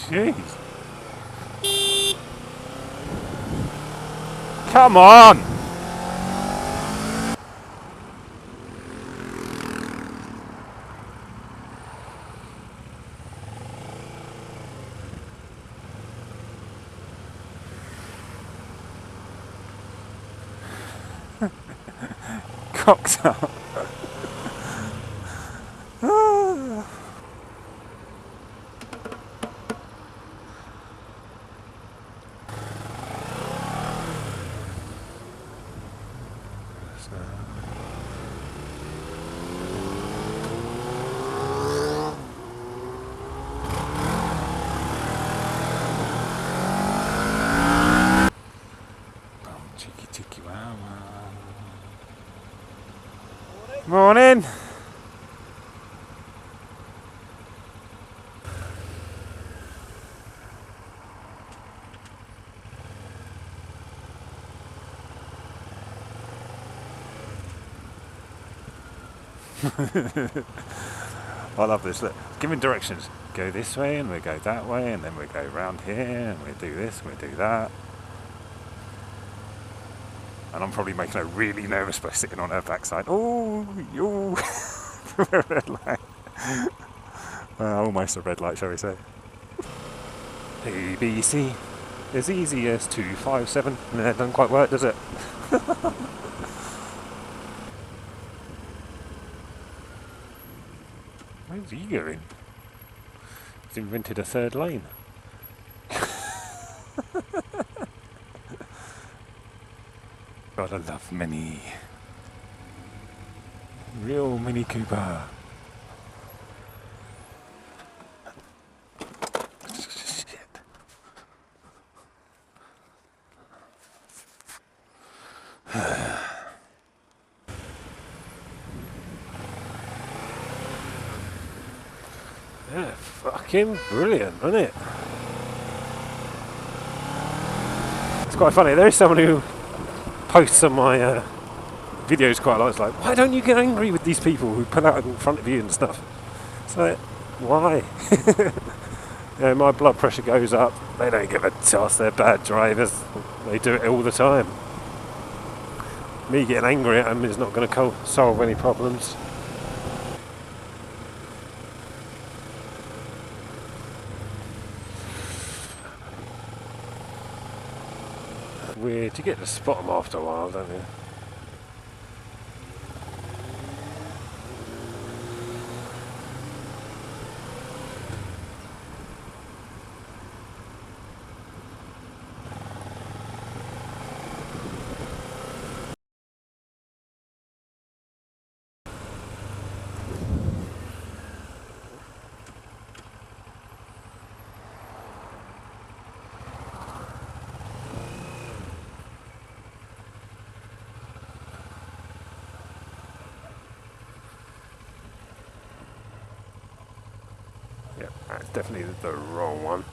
Jeez. Come on! Cocks up. Morning. I love this. Look, giving directions. Go this way, and we go that way, and then we go round here, and we do this, and we do that. And I'm probably making her really nervous by sitting on her backside. Oh, you! Red light. Almost a red light, shall we say? ABC. As easy as 257. No, it doesn't quite work, does it? Where's he going? He's invented a third lane. God, I love Mini. Real Mini Cooper. Shit. Yeah, fucking brilliant, isn't it? It's quite funny. There is someone who posts on my videos quite a lot. It's like, why don't you get angry with these people who pull out in front of you and stuff? It's like, why? You know, my blood pressure goes up. They don't give a toss. They're bad drivers. They do it all the time. Me getting angry at them is not going to solve any problems. Weird. You get to spot them after a while, don't you? Yep, that's definitely the wrong one.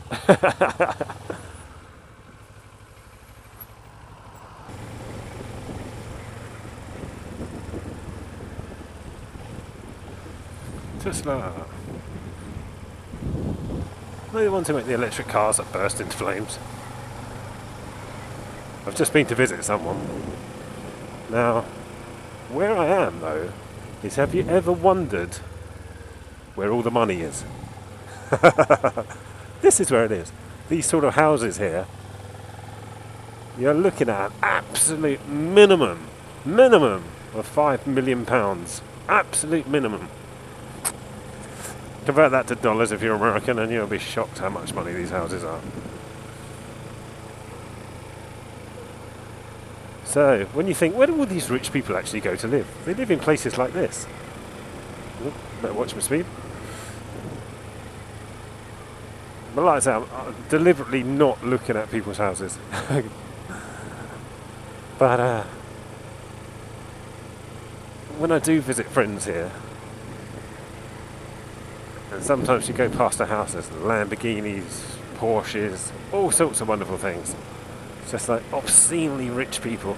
Tesla. They're the ones who make the electric cars that burst into flames. I've just been to visit someone. Now, where I am though, is have you ever wondered where all the money is? This is where it is. These sort of houses here, you're looking at an absolute minimum of £5 million. Absolute minimum. Convert that to dollars if you're American and you'll be shocked how much money these houses are. So, when you think, where do all these rich people actually go to live? They live in places like this. Ooh, better watch my speed. But like I say, I'm deliberately not looking at people's houses. But when I do visit friends here, and sometimes you go past a house, there's Lamborghinis, Porsches, all sorts of wonderful things. It's just like obscenely rich people.